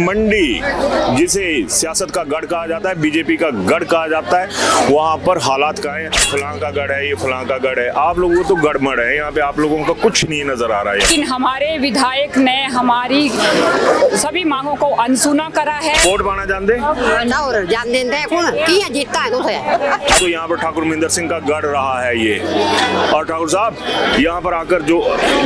मंडी, जिसे सियासत का गढ़ कहा जाता है, बीजेपी का गढ़ कहा जाता है, वहाँ पर हालात क्या है? फलां का गढ़ है, ये फलां का गढ़ है। आप लोगों को तो गड़बड़ है, यहाँ पे आप लोगों का कुछ नहीं नजर आ रहा है। लेकिन हमारे विधायक ने हमारी सभी मांगों को अनसुना करा है। वोट पाना जानते? तो यहाँ पर ठाकुर महेंद्र सिंह का गढ़ रहा है ये। और ठाकुर साहब, यहाँ पर आकर जो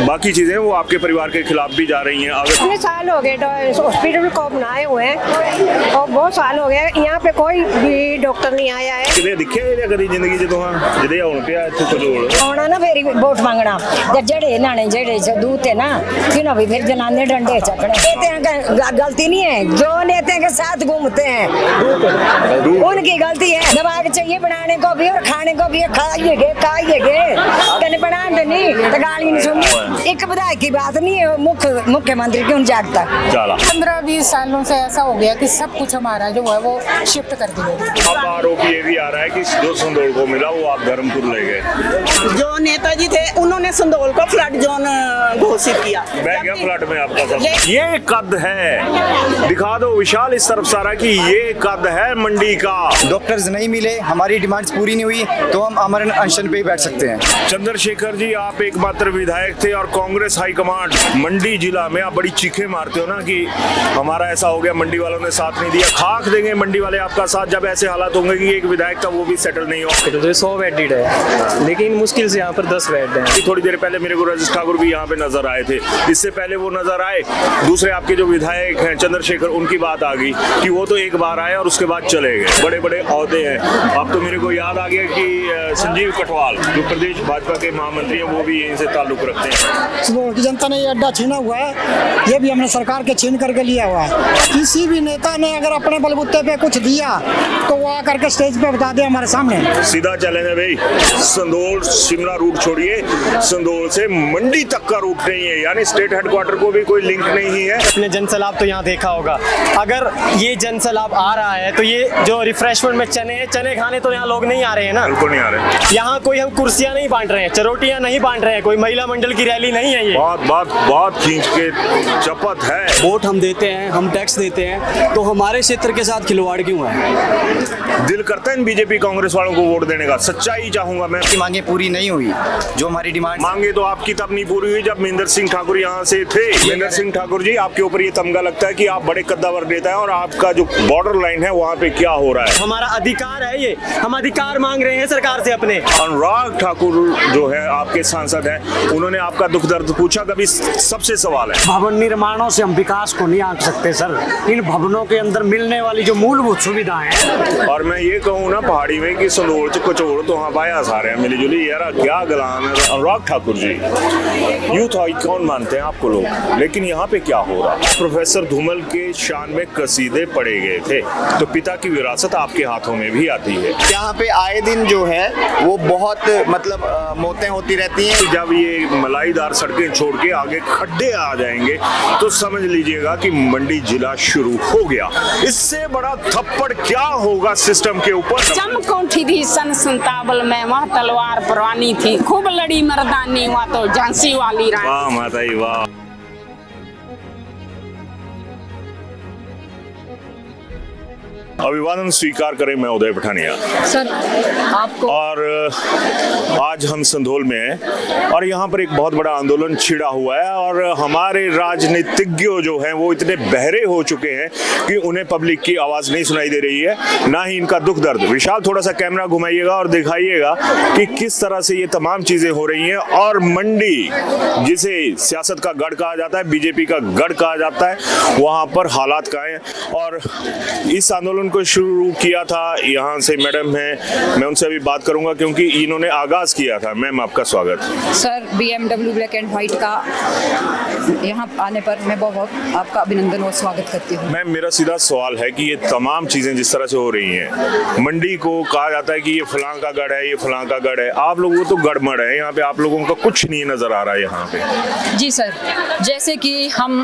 बाकी चीजें वो आपके परिवार के खिलाफ भी जा रही हैं। इतने साल हो गए हॉस्पिटल को बनाए हुए हैं और बहुत साल हो गए यहाँ पे कोई भी डॉक्टर नहीं आया है। कितने दिखे कभी जिंदगी च तुहां जिदे हुण पिया इत्थे कजोल आना ना फेरी वोट मांगना जड़े नाने जड़े दूत है ना तिन्हों भी फिर जनाने डंडे चकने। नेता का गलती नहीं है, जो नेता के साथ घूमते हैं उनकी गलती है। दबाव चाहिए बनाने को भी और खाने को भी। खाइएगे कहने बना दे नहीं तो गाली नहीं सुननी। एक विधायक की बात नहीं है, मुख्यमंत्री क्यों जागता। 15-20 सालों से ऐसा हो गया कि सब कुछ हमारा जो है वो शिफ्ट कर दिया। अब आरोप ये भी आ रहा है कि जो संदोल को मिला वो आप धर्मपुर ले गए। जो नेताजी थे उन्होंने संदोल को फ्लड जोन घोषित किया। मैं क्या फ्लड में आपका सब ये कद है, दिखा दो विशाल इस तरफ सारा कि ये कद है मंडी का। डॉक्टर्स नहीं मिले, हमारी डिमांड्स पूरी नहीं हुई तो हम अमर अनशन पे ही बैठ सकते हैं। चंद्रशेखर जी, आप एकमात्र विधायक थे और कांग्रेस हाईकमांड मंडी जिला में आप बड़ी चीखें मारते हो ना कि हमारा ऐसा हो गया, मंडी वालों ने साथ नहीं दिया। खाक देंगे मंडी वाले आपका साथ जब ऐसे हालात होंगे कि एक विधायक था वो भी सेटल नहीं हो। तो 100 बेड है, लेकिन मुश्किल से यहाँ पर 10 बेड है। थोड़ी देर पहले मेरे को राजेश ठाकुर भी यहाँ पे नजर आए थे, इससे पहले वो नजर आए दूसरे आपके जो विधायक हैं चंद्रशेखर, उनकी बात आ गई कि वो तो एक बार आए और उसके बाद चले गए। बड़े बड़े ओहदे हैं। अब तो मेरे को याद आ गया कि संजीव कटवाल जो प्रदेश भाजपा के महामंत्री हैं वो भी यहीं से ताल्लुक रखते हैं। संदोल की जनता ने ये अड्डा छीना हुआ है, ये भी हमने सरकार के छीन करके लिया हुआ है। किसी भी नेता ने अगर अपने बलबूते पे कुछ दिया तो वो आकर के स्टेज पे बता दे हमारे सामने। सीधा चैलेंज है भाई, संदोल शिमला रूट छोड़िए, संदोल से मंडी तक का रूट नहीं है, यानी स्टेट हेडक्वार्टर को भी कोई लिंक नहीं है। अपने जनसैलाब तो यहाँ देखा होगा, अगर ये जनसैलाब आ रहा है तो ये जो रिफ्रेशमेंट में चने खाने तो यहाँ लोग नहीं आ रहे हैं ना। बिल्कुल नहीं आ रहे। यहाँ कोई हम कुर्सियाँ नहीं बांट रहे हैं, चरोटियाँ नहीं बांट रहे हैं, कोई महिला मंडल की रैली नहीं है। ये बात खींच के चपत है। वोट हम देते हैं, हम टैक्स देते हैं, तो हमारे क्षेत्र के साथ खिलवाड़ क्यों है? दिल करता है इन बीजेपी कांग्रेस वालों को वोट देने का। सच्चाई चाहूंगा मैं। आपकी मांगे पूरी नहीं हुई, जो हमारी डिमांड मांगे तो आपकी तब नहीं पूरी हुई जब महेंद्र सिंह ठाकुर यहाँ से थे। महेंद्र सिंह ठाकुर जी, आपके ऊपर ये तमगा लगता है कि आप बड़े कद्दावर नेता है और आपका जो बॉर्डर लाइन है वहाँ पे क्या हो रहा है। हमारा अधिकार है ये, हम अधिकार मांग रहे हैं सरकार से अपने। अनुराग ठाकुर जो है आपके सांसद हैं, उन्होंने आपका दुख दर्द पूछा कभी? सबसे सवाल है, भवन निर्माणों से हम विकास को नहीं आंक सकते सर। इन भवनों के अंदर मिलने वाली जो मूलभूत सुविधाएं हैं। और मैं ये कहूँ ना पहाड़ी में कि संदोल च कचोड़ तो हाँ पाया सारे हैं मिली जुली। यार क्या गलाम है अनुराग ठाकुर जी, यूथ आइकॉन मानते हैं आपको लोग, लेकिन यहाँ पे क्या हो रहा? प्रोफेसर धूमल के शान में कसीदे पढ़े गए थे, तो पिता की विरासत आपके हाथों में भी आती है। यहाँ पे आए दिन जो है वो बहुत मतलब मौतें होती रहती हैं। जब ये मलाईदार सड़कें छोड़ के आगे खड्डे आ जाएंगे तो समझ लीजिएगा कि मंडी जिला शुरू हो गया। इससे बड़ा थप्पड़ क्या होगा सिस्टम के ऊपर? चमकोठी थी सन 57 में, वह तलवार परवानी थी, खूब लड़ी मर्दानी, वह तो झांसी वाली रानी। वाह माता जी वाह। अभिवादन स्वीकार करें, मैं उदय पठानिया सर आपको। और आज हम संधोल में हैं और यहाँ पर एक बहुत बड़ा आंदोलन छिड़ा हुआ है और हमारे राजनीतिज्ञ जो हैं वो इतने बहरे हो चुके हैं कि उन्हें पब्लिक की आवाज़ नहीं सुनाई दे रही है, ना ही इनका दुख दर्द। विशाल थोड़ा सा कैमरा घुमाइएगा और दिखाइएगा कि किस तरह से ये तमाम चीज़ें हो रही हैं। और मंडी, जिसे सियासत का गढ़ कहा जाता है, बीजेपी का गढ़ कहा जाता है, वहाँ पर हालात क्या हैं। और इस आंदोलन को शुरू किया था, यहाँ से मैडम हैं, मैं उनसे अभी बात करूंगा क्योंकि इन्होंने आगाज किया था। मैम आपका स्वागत। Sir BMW black and white का यहाँ आने पर मैं बहुत आपका अभिनंदन और स्वागत करती हूँ। मैम मेरा सीधा सवाल है कि ये तमाम चीजें जिस तरह से हो रही हैं, मंडी को कहा जाता है कि ये फलां का गढ़ है, ये फलां का गढ़ है, आप लोगों तो गड़बड़ है, यहाँ पे आप लोगों का कुछ नहीं नजर आ रहा है यहाँ पे। जी सर, जैसे कि हम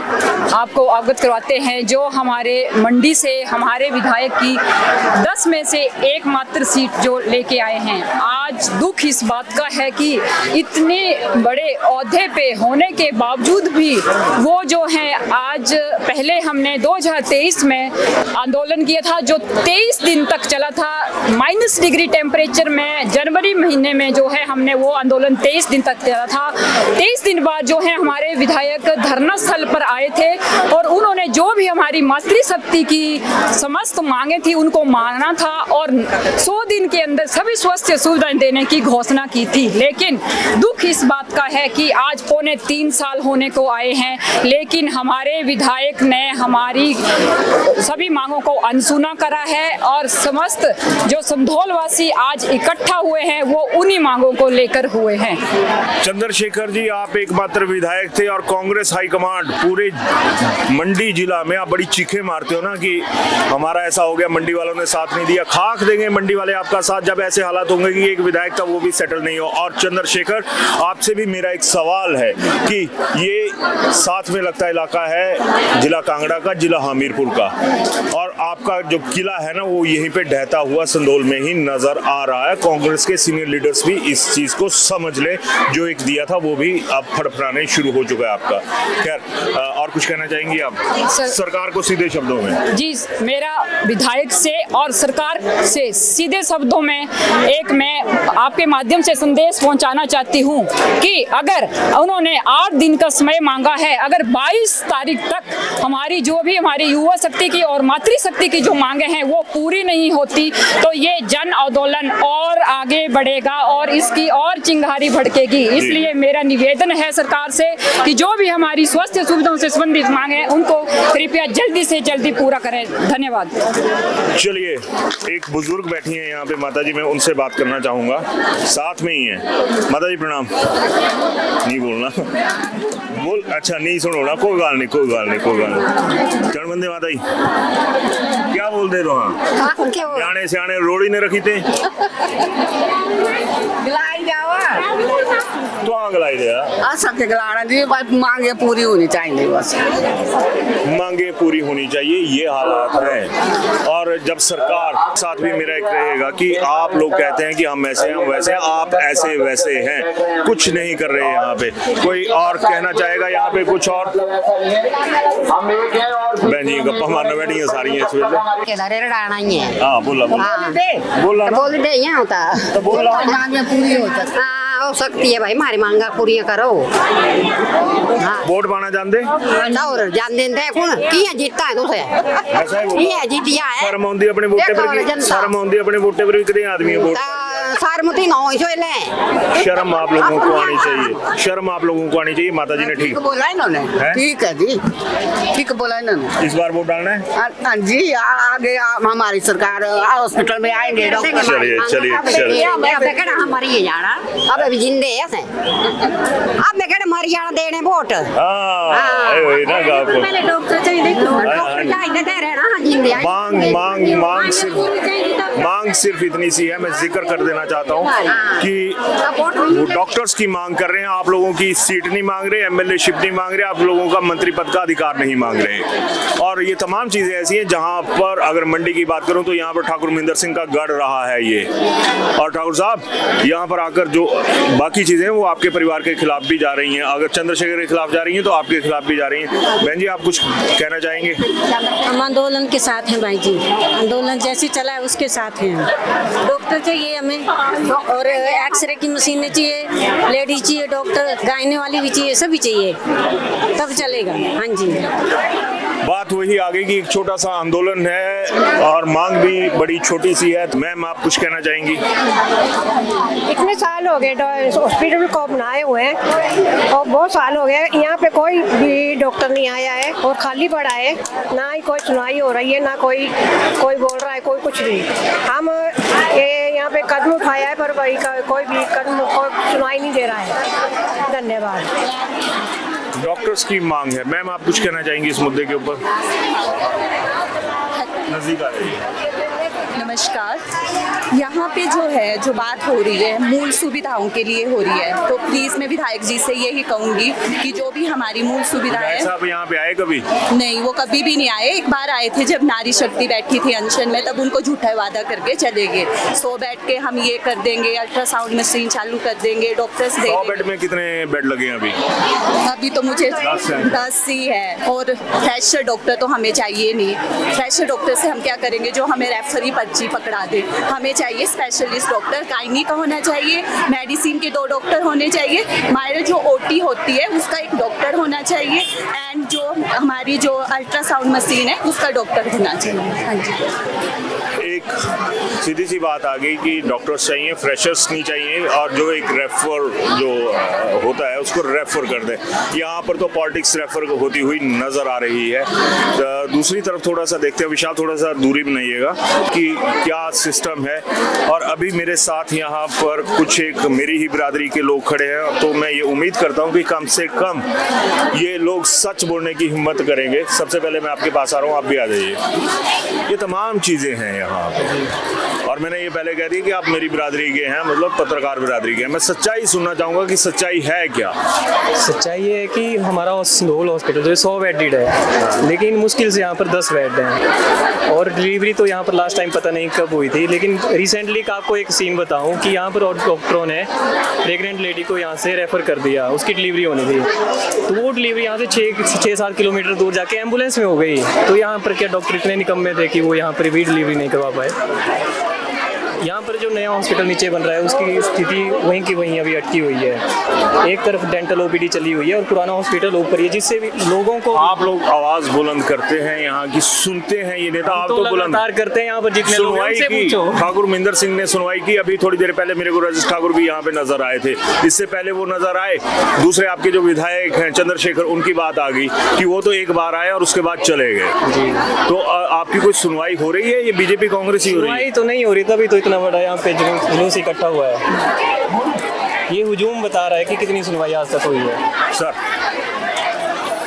आपको अवगत करवाते हैं, जो हमारे मंडी से हमारे विधायक विधायक की 10 में से एकमात्र सीट जो लेके आए हैं। आज दुख इस बात का है कि इतने बड़े ओहदे पे होने के बावजूद भी वो जो है, आज पहले हमने 2023 में आंदोलन किया था जो 23 दिन तक चला था, -डिग्री टेम्परेचर में जनवरी महीने में जो है हमने वो आंदोलन 23 दिन तक चला था। 23 दिन बाद जो है हमारे विधायक धरना स्थल पर आए थे और उन्होंने जो भी हमारी मातृशक्ति की समस्त मांगे थी उनको माना था और 100 दिन के अंदर सभी स्वास्थ्य सुविधाएं देने की घोषणा की थी। लेकिन दुख इस बात का है कि आज 3.25 साल होने को आए हैं, लेकिन हमारे विधायक ने हमारी सभी मांगों को अनसुना करा है और समस्त जो संधोल वासी आज इकट्ठा हुए हैं वो उन्हीं मांगों को लेकर हुए हैं। चंद्रशेखर जी, आप एकमात्र विधायक थे और कांग्रेस हाईकमांड पूरे मंडी जिला में आप बड़ी चीखें मारते हो ना कि हमारा ऐसा हो गया, मंडी वालों ने साथ नहीं दिया। खाक देंगे मंडी वाले आपका साथ जब ऐसे हालात होंगे कि एक विधायक था वो भी सेटल नहीं हो। और चंद्रशेखर, आपसे भी मेरा एक सवाल है कि ये साथ में लगता इलाका है जिला कांगड़ा का, जिला हमीरपुर का, और आपका जो किला है ना वो यहीं पे ढहता हुआ संधोल में ही नजर आ रहा है। कांग्रेस के सीनियर लीडर्स भी इस चीज को समझ ले, जो एक दिया था वो भी अब फड़फड़ाने शुरू हो चुका है आपका। खैर, और कुछ कहना चाहेंगी आप सरकार को सीधे शब्दों में? जी, मेरा विधायक से और सरकार से सीधे शब्दों में एक मैं आपके माध्यम से संदेश पहुंचाना चाहती हूं कि अगर उन्होंने 8 दिन का समय मांगा है, अगर 22 तारीख तक हमारी जो भी हमारी युवा शक्ति की और मातृशक्ति की जो मांगे हैं वो पूरी नहीं होती तो ये जन आंदोलन और आगे बढ़ेगा और इसकी और चिंगारी भड़केगी। इसलिए मेरा निवेदन है सरकार से कि जो भी हमारी स्वास्थ्य सुविधाओं से संबंधित मांगे हैं उनको कृपया जल्दी से जल्दी पूरा करें। धन्यवाद। चलिए, एक बुजुर्ग बैठी हैं यहाँ पे माता जी, मैं उनसे बात करना चाहूंगा, साथ में ही है। माता जी प्रणाम। नहीं बोलना, बोल, अच्छा नहीं सुनो ना, कोई गाल नहीं, कोई गाल नहीं, कोई गाल नहीं। चढ़ बंदे माता जी, क्या बोल दे रहा सियाने सियाने रोड़ी ने रखी थे तो गलाई दिया। सबके गलाना जी, मांगे पूरी होनी चाहिए, बस मांगे पूरी होनी चाहिए, ये हालात हैं। और जब सरकार साथ भी मेरा एक रहेगा कि आप लोग कहते हैं कि हम ऐसे हैं, हम वैसे हैं, आप ऐसे वैसे हैं, कुछ नहीं कर रहे हैं यहाँ पे। कोई और कहना चाहेगा यहाँ पे कुछ और? बहन जी गप्पा मारने बैठी है सारी है इस वेले। हाँ बोला बोला बोल दे यहाँ होता तो बोला पूरी होता हो सकती है भाई, हमारी मांगा पूरी करो। हाँ। वोट पाना जानते और जान देते कौन किया जीतता है तुझे, ऐसा है ये जीतिया है। शर्म आउंदी अपने वोटे पर, शर्म आउंदी अपने वोटे पर भी कितने आदमी है वोट। सारमती नौ ले शर्म आप लोगों को आनी चाहिए, शर्म आप लोगों को आनी चाहिए। माता जी ने ठीक बोला इन्होंने, ठीक है जी, ठीक बोला इन्होंने। इस बार वोट डालना है? हाँ जी, आगे हमारी सरकार हॉस्पिटल में आएंगे डॉक्टर। चलिए चलिए चलिए, हमारी ये जाना अब अभी जिंदे है, अब मैं कहना मर जाना देने वोट। ना डॉक्टर चाहिए, मांग सिर्फ इतनी सी है। मैं जिक्र कर देना चाहता हूँ कि वो डॉक्टर्स की मांग कर रहे हैं, आप लोगों की सीट नहीं मांग रहे, एमएलए शिप नहीं मांग रहे, आप लोगों का मंत्री पद का अधिकार नहीं मांग रहे। और ये तमाम चीजें ऐसी हैं जहां पर अगर मंडी की बात करूं तो यहाँ पर ठाकुर महेंद्र सिंह का गढ़ रहा है ये। और ठाकुर साहब यहाँ पर आकर जो बाकी चीजें हैं वो आपके परिवार के खिलाफ भी जा रही हैं, अगर चंद्रशेखर के खिलाफ जा रही हैं तो आपके खिलाफ भी जा रही हैं। बहन जी आप कुछ कहना चाहेंगे? हम आंदोलन के साथ हैं भाई जी, आंदोलन जैसे चला है उसके साथ हैं। डॉक्टर चाहिए हमें और एक्सरे की मशीनें चाहिए, लेडीज चाहिए, डॉक्टर गायने वाली भी चाहिए, सभी चाहिए, तब चलेगा। हाँ जी, बात वही आगे की एक छोटा सा आंदोलन है और मांग भी बड़ी छोटी सी है। मैम आप कुछ कहना चाहेंगी? इतने साल हो गए हॉस्पिटल को बनाए हुए हैं और बहुत साल हो गए, यहाँ पे कोई भी डॉक्टर नहीं आया है और खाली पड़ा है, ना ही कोई सुनाई हो रही है, ना कोई बोल रहा है, कोई कुछ नहीं। हम ये यहाँ पे कदम उठाया है पर भाई कोई भी कदम कोई सुनाई नहीं दे रहा है। धन्यवाद। डॉक्टर्स की मांग है। मैम आप कुछ कहना चाहेंगी इस मुद्दे के ऊपर? नजदीक आ रही है। नमस्कार। यहाँ पे जो है जो बात हो रही है मूल सुविधाओं के लिए हो रही है, तो प्लीज़ मैं विधायक जी से यही कहूँगी कि जो भी हमारी मूल सुविधाएं। साहब यहाँ पे आए कभी? नहीं, वो कभी भी नहीं आए। एक बार आए थे जब नारी शक्ति बैठी थी अनशन में, तब उनको झूठा वादा करके चले गए। 100 बेड के हम ये कर देंगे, अल्ट्रासाउंड मशीन चालू कर देंगे, डॉक्टर्स दे 100 बेड में कितने बेड लगे हैं अभी? अभी तो मुझे 10 ही है, और फ्रेशर डॉक्टर तो हमें चाहिए नहीं। फ्रेशर डॉक्टर से हम क्या करेंगे जो हमें रेफरी पर्ची पकड़ा दे। हमें चाहिए स्पेशलिस्ट डॉक्टर, गायनी का होना चाहिए, मेडिसिन के 2 डॉक्टर होने चाहिए, हमारे जो ओटी होती है उसका एक डॉक्टर होना चाहिए, एंड जो हमारी जो अल्ट्रासाउंड मशीन है उसका डॉक्टर होना चाहिए। हाँ जी, एक सीधी सी बात आ गई कि डॉक्टर्स चाहिए, फ्रेशर्स नहीं चाहिए, और जो एक रेफर जो होता है उसको रेफर कर दे। यहाँ पर तो पॉलिटिक्स रेफर होती हुई नजर आ रही है। दूसरी तरफ थोड़ा सा देखते हैं, विशाल थोड़ा सा दूरी बनाइएगा कि क्या सिस्टम है। और अभी मेरे साथ यहाँ पर कुछ एक मेरी ही बिरादरी के लोग खड़े हैं, तो मैं ये उम्मीद करता हूँ कि कम से कम ये लोग सच बोलने की हिम्मत करेंगे। सबसे पहले मैं आपके पास आ रहा हूँ, आप भी आ जाइए। ये तमाम चीज़ें हैं यहाँ पे, और मैंने ये पहले कह दी कि आप मेरी बिरादरी के हैं, मतलब पत्रकार बिरादरी के हैं। मैं सच्चाई सुनना चाहूँगा कि सच्चाई है क्या? सच्चाई ये है कि हमारा सिंधोल हॉस्पिटल जो 100 बेडेड है, लेकिन मुश्किल से यहाँ पर 10 बेड हैं, और डिलीवरी तो यहाँ पर लास्ट टाइम पता नहीं कब हुई थी। लेकिन रिसेंटली का आपको एक सीन बताऊँ कि यहाँ पर डॉक्टरों ने प्रेग्नेंट लेडी को यहाँ से रेफ़र कर दिया, उसकी डिलीवरी होनी थी, तो वो डिलीवरी यहाँ से 6-7 किलोमीटर दूर जाके एम्बुलेंस में हो गई। तो यहाँ पर क्या डॉक्टर इतने निकम्मे थे कि वो यहाँ पर भी डिलीवरी नहीं करवा पाए। यहाँ पर जो नया हॉस्पिटल नीचे बन रहा है उसकी स्थिति वहीं की वहीं अभी अटकी हुई है। एक तरफ डेंटल ओपीडी चली हुई है और पुराना हॉस्पिटल ऊपर है, जिससे भी लोगों को आप लोग आवाज बुलंद करते हैं, यहाँ की सुनते हैं ये नेता, आप तो बुलंद करते हैं। यहाँ पर जितने लोग सुनवाई की, ठाकुर महिंदर सिंह ने सुनवाई की। अभी थोड़ी देर पहले मेरे को राजेश ठाकुर भी यहाँ पे नजर आए थे, इससे पहले वो नजर आए। दूसरे आपके जो विधायक हैं चंद्रशेखर, उनकी बात आ गई कि वो तो एक बार आए और उसके बाद चले गए। तो आपकी कोई सुनवाई हो रही है? ये बीजेपी कांग्रेस ही हो रही है? सुनवाई तो नहीं हो रही, तभी तो इतना बड़ा यहाँ पे जुलूस इकट्ठा हुआ है। ये हुजूम बता रहा है कि कितनी सुनवाई आज तक हुई है। सर,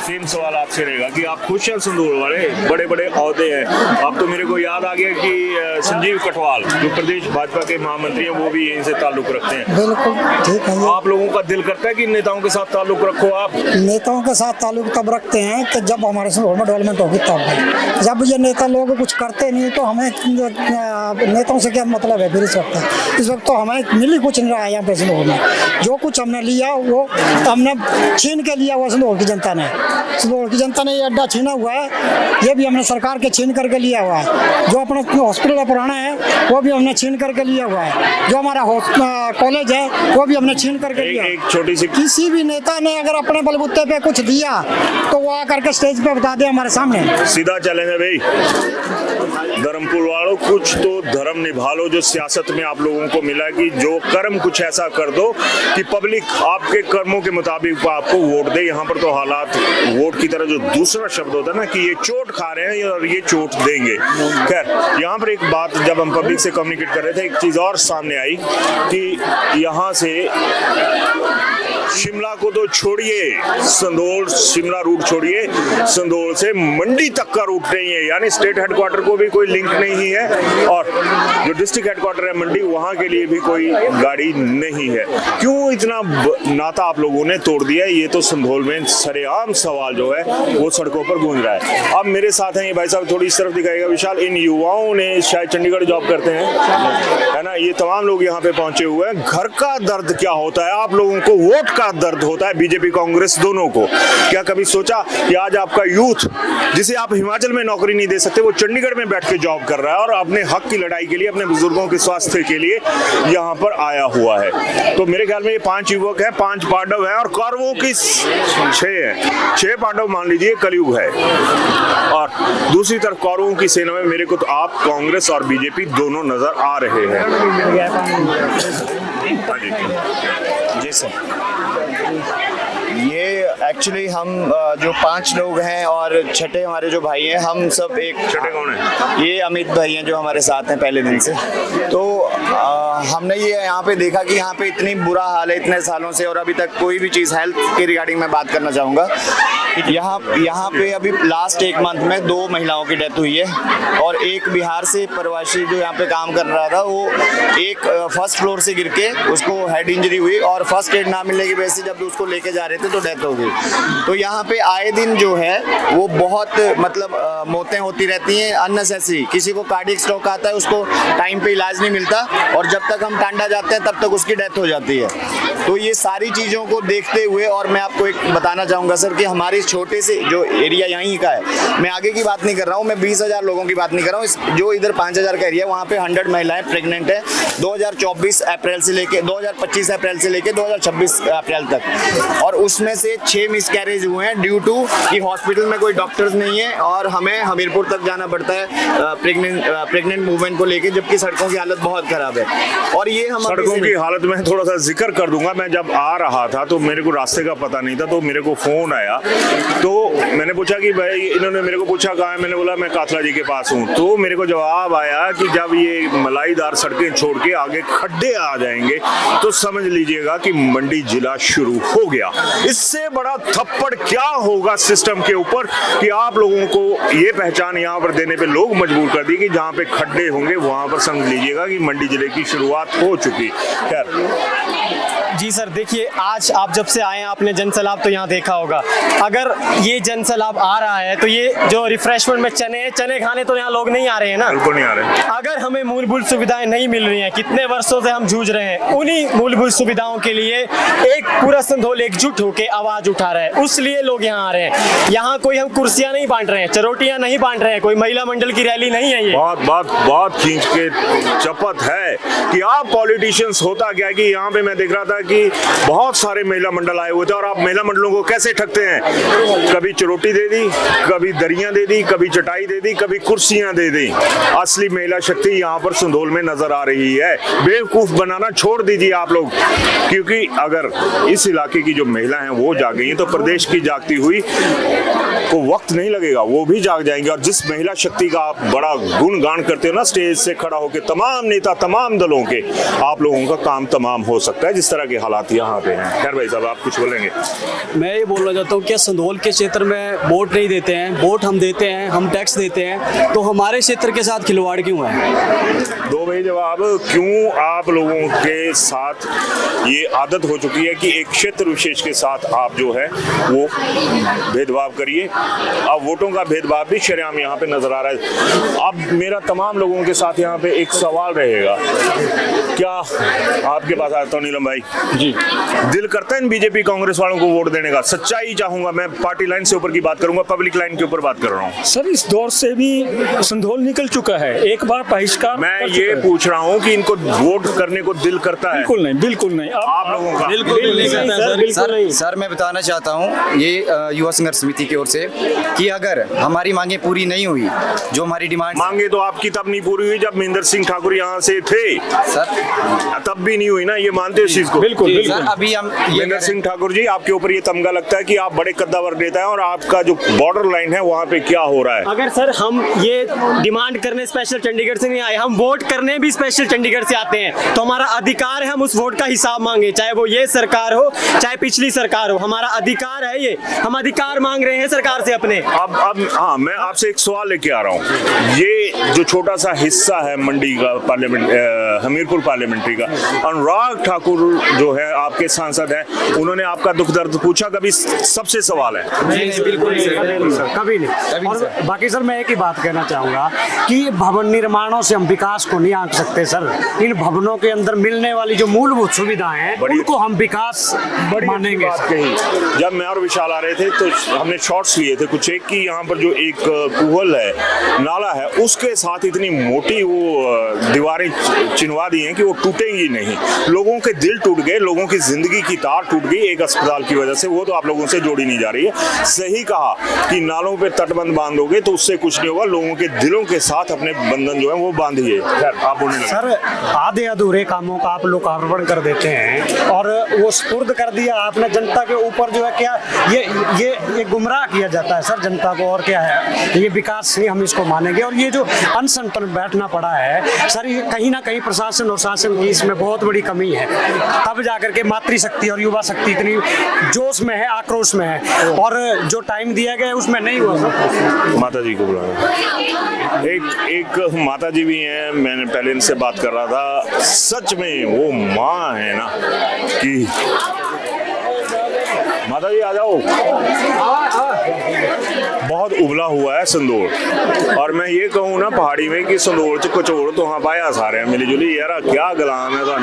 सेम सवाल आपसे रहेगा कि आप खुश हैं संदूर वाले? बड़े बड़े औहदे हैं। अब तो मेरे को याद आ गया कि संजीव कटवाल जो प्रदेश भाजपा के महामंत्री हैं, वो भी यहीं से ताल्लुक रखते हैं। बिल्कुल ठीक है। आप लोगों का दिल करता है कि नेताओं के साथ ताल्लुक रखो? आप नेताओं के साथ ताल्लुक तब रखते हैं कि जब हमारे संदूर में डेवलपमेंट होगी तब। जब ये नेता लोग कुछ करते नहीं तो हमें नेताओं से क्या मतलब है फिर इस वक्त? इस वक्त तो हमें मिली कुछ नहीं रहा है यहाँ पे संदूर में। जो कुछ हमने लिया वो हमने छीन के लिया हुआ संदूर की जनता ने। संदूर की जनता ने ये अड्डा छीना हुआ है, ये भी हमने सरकार के छीन करके लिया हुआ है। जो अपना हॉस्पिटल पुराना है वो भी हमने छीन करके लिया हुआ है। जो हमारा कॉलेज है वो भी हमने छीन करके लिया। एक छोटी सी, किसी भी नेता ने अगर अपने बलबूते पे कुछ दिया तो वो आकर के स्टेज पे बता दे हमारे सामने। सीधा चैलेंज है भाई, धर्मपुर वालों, कुछ तो धर्म निभा लो जो सियासत में आप लोगों को मिला, कि जो कर्म कुछ ऐसा कर दो कि पब्लिक आपके कर्मों के मुताबिक आपको वोट दे। यहाँ पर तो हालात वोट की तरह जो दूसरा शब्द होता है ना कि ये चोट खा रहे हैं और ये चोट देंगे। खैर, यहाँ पर एक बात जब हम पब्लिक से कम्युनिकेट कर रहे थे, एक चीज और सामने आई कि यहाँ से शिमला को तो छोड़िए, संदोल शिमला रूट छोड़िए, संदोल से मंडी तक का रूट नहीं है, यानी स्टेट हेडक्वार्टर को भी कोई लिंक नहीं है, और जो डिस्ट्रिक्ट हेडक्वार्टर है मंडी, वहां के लिए भी कोई गाड़ी नहीं है। क्यों इतना नाता आप लोगों ने तोड़ दिया? ये तो संदोल में सरेआम सवाल जो है वो सड़कों पर गूंज रहा है। अब मेरे साथ हैं ये भाई साहब, थोड़ी इस तरफ दिखाएगा विशाल। इन युवाओं ने शायद चंडीगढ़ जॉब करते हैं, है ना, ये तमाम लोग यहाँ पे पहुंचे हुए हैं। घर का दर्द क्या होता है आप लोगों को, वोट का दर्द होता है बीजेपी कांग्रेस दोनों को। क्या कभी सोचा कि आज आपका यूथ, जिसे आप हिमाचल में नौकरी नहीं दे सकते, वो चंडीगढ़ में बैठ के जॉब कर रहा है और अपने हक की लड़ाई के लिए, अपने बुजुर्गों के स्वास्थ्य के लिए यहाँ पर आया हुआ है। तो मेरे ख्याल में ये 5 युवक हैं, 5 पांडव हैं, और कौरवों की 6 है। 6 पांडव मान लीजिए, कलयुग है। और दूसरी तरफ कौरवों की सेना में मेरे को तो आप कांग्रेस और बीजेपी दोनों नजर आ रहे हैं। जी सर, ये एक्चुअली हम जो 5 लोग हैं और छठे हमारे जो भाई हैं, हम सब एक। छठे कौन है? ये अमित भाई हैं जो हमारे साथ हैं पहले दिन से। तो हमने ये यहाँ पे देखा कि यहाँ पे इतनी बुरा हाल है इतने सालों से, और अभी तक कोई भी चीज़ हेल्थ के रिगार्डिंग मैं बात करना चाहूँगा। यहाँ पे अभी लास्ट 1 मंथ में 2 महिलाओं की डेथ हुई है, और एक बिहार से प्रवासी जो यहाँ पे काम कर रहा था, वो एक फर्स्ट फ्लोर से गिर के उसको हेड इंजरी हुई, और फर्स्ट एड ना मिलने की वजह से जब उसको लेके जा रहे थे तो डेथ हो गई। तो यहाँ पे आए दिन जो है वो बहुत मतलब मौतें होती रहती हैं अननेसेसरी। किसी को कार्डियक स्ट्रोक आता है, उसको टाइम पे इलाज नहीं मिलता, और जब तक हम टांडा जाते हैं तब तक उसकी डेथ हो जाती है। तो ये सारी चीज़ों को देखते हुए, और मैं आपको एक बताना चाहूँगा सर कि हमारे छोटे से जो एरिया यहीं का है, मैं आगे की बात नहीं कर रहा हूँ, मैं 20,000 लोगों की बात नहीं कर रहा हूँ, जो इधर 5,000 का एरिया है वहाँ पे 100 महिलाएं प्रेग्नेंट है 2024 अप्रैल से लेके 2025 अप्रैल से लेके 2026 अप्रैल तक, और उसमें से 6 मिसकैरेज हुए हैं ड्यू टू कि हॉस्पिटल में कोई डॉक्टर्स नहीं है, और हमें हमीरपुर तक जाना पड़ता है प्रेग्नेंट मूवमेंट को लेके, जबकि सड़कों की हालत बहुत खराब है। और ये हम सड़कों की हालत में थोड़ा सा जिक्र कर दूंगा। मैं जब आ रहा था तो मेरे को रास्ते का पता नहीं था, तो मेरे को फोन आया, तो मैंने पूछा कि भाई, इन्होंने मेरे को पूछा कहाँ है, मैंने बोला मैं काथला जी के पास हूँ। तो मेरे को जवाब आया कि जब ये मलाईदार सड़कें छोड़ के आगे खड्डे आ जाएंगे तो समझ लीजिएगा कि मंडी जिला शुरू हो गया। इससे बड़ा थप्पड़ क्या होगा सिस्टम के ऊपर कि आप लोगों को ये पहचान यहाँ पर देने पे लोग मजबूर कर दी कि जहाँ पे खड्डे होंगे वहां पर समझ लीजिएगा कि मंडी जिले की शुरुआत हो चुकी। खैर जी सर, देखिए आज आप जब से आए हैं आपने जनसैलाब तो यहाँ देखा होगा। अगर ये जनसैलाब आ रहा है तो ये जो रिफ्रेशमेंट में चने खाने तो यहाँ लोग नहीं आ रहे हैं ना, बिल्कुल नहीं आ रहे। अगर हमें मूलभूत सुविधाएं नहीं मिल रही हैं, कितने वर्षों से हम जूझ रहे हैं, उन्हीं मूलभूत सुविधाओं के लिए एक पूरा संधोल एकजुट होकर आवाज उठा रहा है, उस लिए लोग यहाँ आ रहे हैं। यहाँ कोई हम कुर्सियां नहीं बांट रहे हैं, चरोटियां नहीं बांट रहे हैं, कोई महिला मंडल की रैली नहीं है। ये बात खींच के चपत है कि आप पॉलिटिशियंस, होता क्या है कि यहाँ पे मैं देख रहा था कि बहुत सारे महिला मंडल आए हुए थे, और आप महिला मंडलों को कैसे ठगते हैं, कभी चरोटी दे दी, कभी दरियां दे दी, कभी चटाई दे दी, कभी कुर्सियां दे दी। असली महिला शक्ति यहाँ पर संधोल में नजर आ रही है। बेवकूफ बनाना छोड़ दीजिए आप लोग, क्योंकि अगर इस इलाके की जो महिला हैं वो जाग गई हैं तो प्रदेश की जागती हुई को वक्त नहीं लगेगा, वो भी जाग जाएंगे। और जिस महिला शक्ति का आप बड़ा गुणगान करते हो ना स्टेज से खड़ा होकर, तमाम नेता तमाम दलों के, आप लोगों का काम तमाम हो सकता है जिस तरह के हालात यहाँ पे हैं। खैर भाई साहब, आप कुछ बोलेंगे? मैं ये बोलना चाहता हूँ कि संधोल के क्षेत्र में वोट नहीं देते हैं, वोट हम देते हैं, हम टैक्स देते हैं, तो हमारे क्षेत्र के साथ खिलवाड़ क्यों है? दो भाई जवाब, क्यों आप लोगों के साथ ये आदत हो चुकी है कि एक क्षेत्र विशेष के साथ आप जो है वो भेदभाव करिए। अब वोटों का भेदभाव भी शरेआम यहाँ पे नजर आ रहा है। अब मेरा तमाम लोगों के साथ यहाँ पे एक सवाल रहेगा, क्या आपके पास आता हूँ नीलम भाई जी, दिल करता है इन बीजेपी कांग्रेस वालों को वोट देने का? सच्चाई चाहूंगा मैं, पार्टी लाइन से ऊपर की बात करूंगा, पब्लिक लाइन के ऊपर बात कर रहा हूँ। सर इस दौर से भी संधोल निकल चुका है, एक बार बहिष्कार। मैं ये पूछ रहा हूँ कि इनको वोट करने को दिल करता है? बिल्कुल नहीं, बिल्कुल नहीं। आप लोगों का बिल्कुल नहीं सर मैं बताना चाहता हूँ ये युवा संघर्ष समिति की ओर से कि अगर हमारी मांगे पूरी नहीं हुई, जो हमारी डिमांड मांगे तो आपकी तब नहीं पूरी हुई जब महेंद्र सिंह ठाकुर यहाँ से थे सर, तब भी नहीं हुई ना, ये मानते हो इस चीज को? बिल्कुल सर अभी हम महेंद्र सिंह ठाकुर जी, आपके ऊपर ये तमगा लगता है कि आप बड़े कद्दावर नेता हैं, और आपका जो बॉर्डर लाइन है वहाँ पे क्या हो रहा है? अगर सर हम ये डिमांड करने स्पेशल चंडीगढ़ से नहीं आए, हम वोट करने भी स्पेशल चंडीगढ़ से आते हैं, तो हमारा अधिकार है हम उस वोट का हिसाब मांगे, चाहे वो ये सरकार हो चाहे पिछली सरकार हो, हमारा अधिकार है ये, हम अधिकार मांग रहे हैं सरकार से अपने। अब हाँ, मैं आपसे एक सवाल लेके आ रहा हूँ। ये जो छोटा सा हिस्सा है मंडी का, पार्लियामेंट हमीरपुर पार्लियामेंट्री का, अनुराग ठाकुर जो है आपके सांसद हैं, उन्होंने आपका दुख दर्द पूछा कभी? सबसे सवाल है। नहीं, बिल्कुल नहीं, कभी नहीं। और बाकी सर मैं एक ही बात कहना चाहूँगा कि भवन निर्माणों से हम विकास को नहीं आंक सकते सर, इन भवनों के अंदर मिलने वाली जो मूलभूत सुविधाएं हैं उनको हम विकास मानेंगे। जब मैं और विशाल आ रहे थे तो हमने शॉट्स लिए थे कुछ एक कि यहाँ पर जो एक कुहल है, नाला है, उसके साथ इतनी मोटी वो दीवारें चिन्हवा दी हैं कि वो टूटेंगी नहीं। लोगों के दिल टूट गए, लोगों की जिंदगी की तार टूट गई एक अस्पताल की वजह से, वो तो आप लोगों से जोड़ी नहीं जा रही है। सही कहा कि नालों पे तटबंध बांधोगे तो उससे कुछ नहीं होगा, लोगों के दिलों के साथ अपने बंधन जो है वो बांधिए। आप बोलने लगे। सर, आधे अधूरे कामों का आप लोकार्पण कर देते हैं और वो स्पुर्द कर दिया आपने जनता के ऊपर, जो है क्या ये गुमराह किया जाता है सर जनता को, और क्या है ये विकास नहीं हम इसको मानेंगे। और ये जो अनशन पर बैठना पड़ा है सर, ये कहीं ना कहीं प्रशासन और शासन की इसमें बहुत बड़ी कमी है। तब जाकर के मातृशक्ति और युवा शक्ति इतनी जोश में है, आक्रोश में है, और जो टाइम दिया गया है उसमें नहीं हुआ सर। माता जी को बुलाया, एक माता जी भी हैं, मैंने पहले इनसे बात कर रहा था, सच में वो माँ है ना कि माता जी आ जाओ। बहुत उबला हुआ है संदोल, और मैं ये कहूँ ना पहाड़ी में कि संदोल च कचोड़ तो हाँ पाया सारे मिली जुली यार, क्या गलाम है तो